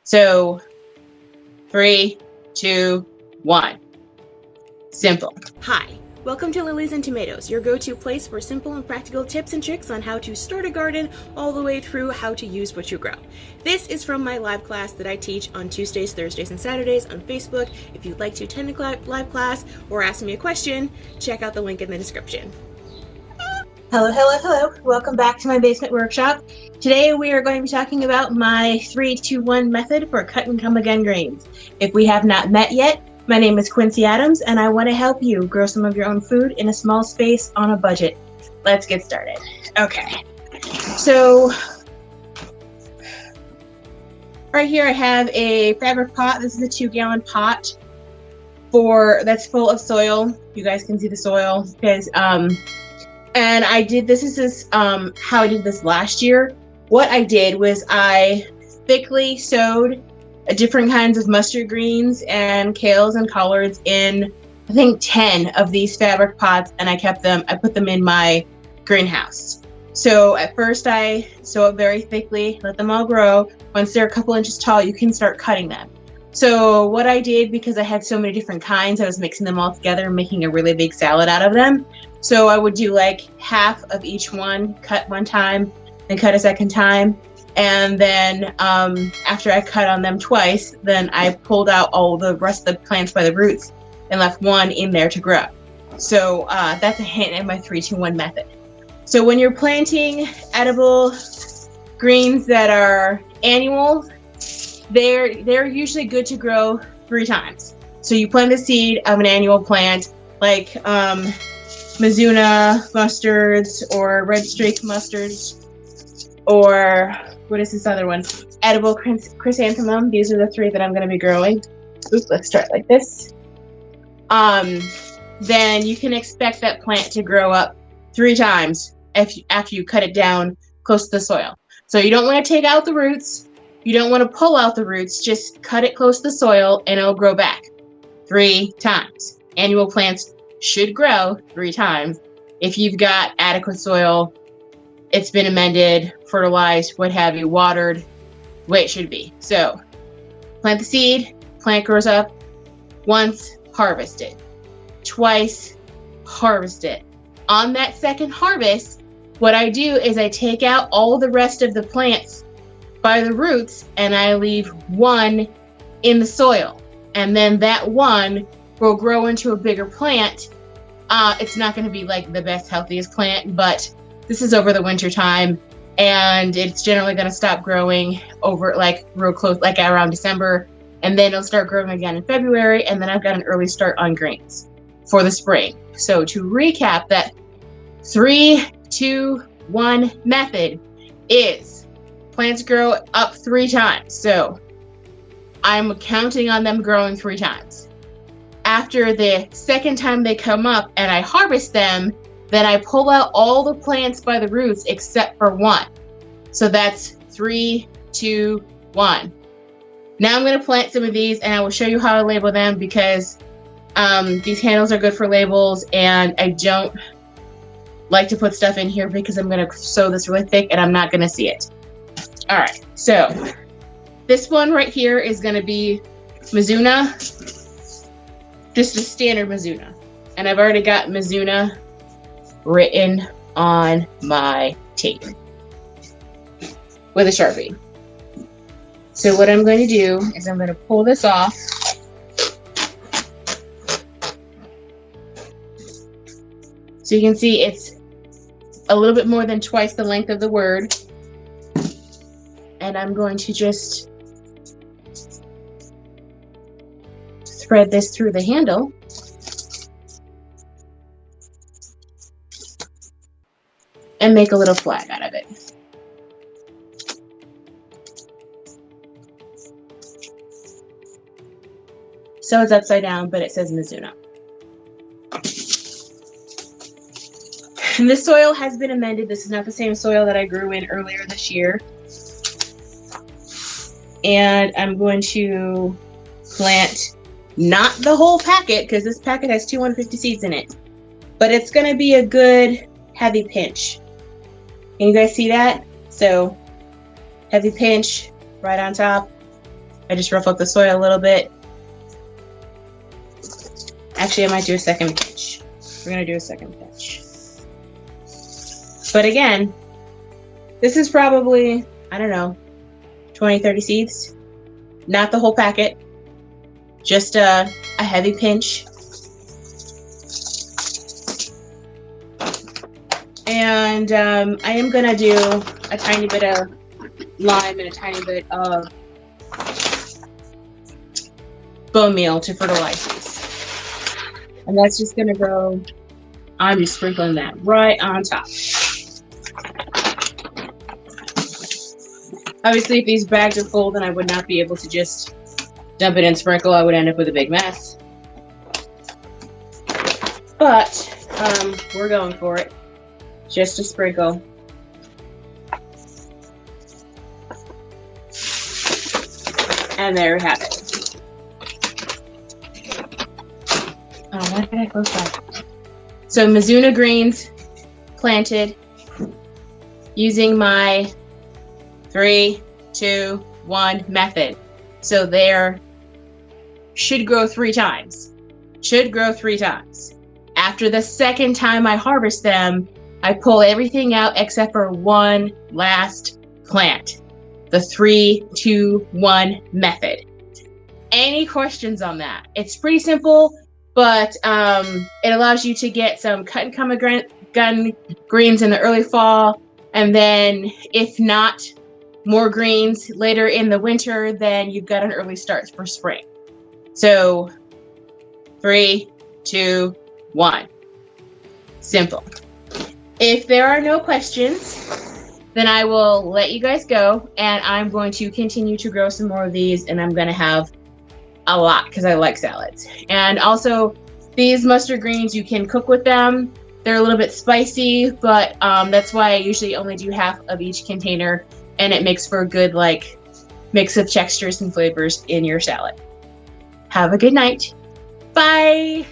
So 3, 2, 1. Simple. Hi, welcome to Lilies and Tomatoes, your go-to place for simple and practical tips and tricks on how to start a garden all the way through how to use what you grow. This is from my live class that I teach on Tuesdays, Thursdays, and Saturdays on Facebook. If you'd like to attend a live class or ask me a question, check out the link in the description. Hello. Welcome back to my basement workshop. Today we are going to be talking about my 3-2-1 method for cut and come again greens. If we have not met yet, my name is Quincy Adams and I want to help you grow some of your own food in a small space on a budget. Let's get started. Okay, so right here I have a fabric pot. This is a 2-gallon pot that's full of soil. You guys can see the soil because and I did this is how I did this last year. What I did was I thickly sowed different kinds of mustard greens and kales and collards in, I think, 10 of these fabric pots, and I put them in my greenhouse. So at first I sow it very thickly, let them all grow. Once they're a couple inches tall, you can start cutting them. So what I did, because I had so many different kinds, I was mixing them all together and making a really big salad out of them. So I would do like half of each one, cut one time, and cut a second time. And then after I cut on them twice, then I pulled out all the rest of the plants by the roots and left one in there to grow. So that's a hint in my 3-2-1 method. So when you're planting edible greens that are annual, they're usually good to grow 3 times. So you plant the seed of an annual plant like Mizuna mustards or red streak mustards, or what is this other one? Edible chrysanthemum. These are the 3 that I'm going to be growing. Oops, let's start like this. Then you can expect that plant to grow up 3 times after you cut it down close to the soil. So you don't want to take out the roots. You don't want to pull out the roots. Just cut it close to the soil and it'll grow back 3 times. Annual plants should grow 3 times. If you've got adequate soil, it's been amended, fertilized, what have you, watered, the way it should be. So plant the seed, plant grows up. Once, harvest it. Twice, harvest it. On that second harvest, what I do is I take out all the rest of the plants by the roots and I leave one in the soil. And then that one will grow into a bigger plant. It's not going to be like the best, healthiest plant, but this is over the winter time, and it's generally going to stop growing over like real close, like around December, and then it'll start growing again in February, and then I've got an early start on greens for the spring. So to recap, that 3-2-1 method is plants grow up 3 times. So I'm counting on them growing 3 times. After the second time they come up and I harvest them, then I pull out all the plants by the roots except for one. So that's 3, 2, 1. Now I'm going to plant some of these and I will show you how I label them because these handles are good for labels, and I don't like to put stuff in here because I'm going to sew this really thick and I'm not going to see it. All right, so this one right here is going to be Mizuna. Just a standard Mizuna. And I've already got Mizuna written on my tape with a Sharpie. So what I'm going to do is I'm going to pull this off. So you can see it's a little bit more than twice the length of the word. And I'm going to just thread this through the handle. And make a little flag out of it. So it's upside down, but it says Mizuna. And this soil has been amended. This is not the same soil that I grew in earlier this year. And I'm going to plant not the whole packet, because this packet has 250 seeds in it, but it's going to be a good heavy pinch. Can you guys see that? So heavy pinch right on top, I just ruffled the soil a little bit. Actually, I might do a second pinch. We're gonna do a second pinch. But again, this is probably, I don't know, 20, 30 seeds. Not the whole packet, just a heavy pinch. And I am gonna do a tiny bit of lime and a tiny bit of bone meal to fertilize these. And that's just gonna go, I'm just sprinkling that right on top. Obviously, if these bags are full, then I would not be able to just dump it and sprinkle. I would end up with a big mess. But we're going for it. Just a sprinkle. And there we have it. Oh, why did I close that? So Mizuna greens planted using my 3, 2, 1 method. So there should grow 3 times. Should grow 3 times. After the second time I harvest them, I pull everything out except for one last plant. The 3, 2, 1 method. Any questions on that? It's pretty simple, but it allows you to get some cut and come gun greens in the early fall, and then if not more greens later in the winter, then you've got an early start for spring. So 3, 2, 1. Simple. If there are no questions, then I will let you guys go, and I'm going to continue to grow some more of these, and I'm going to have a lot because I like salads. And also, these mustard greens, you can cook with them. They're a little bit spicy, but that's why I usually only do half of each container, and it makes for a good mix of textures and flavors in your salad. Have a good night. Bye.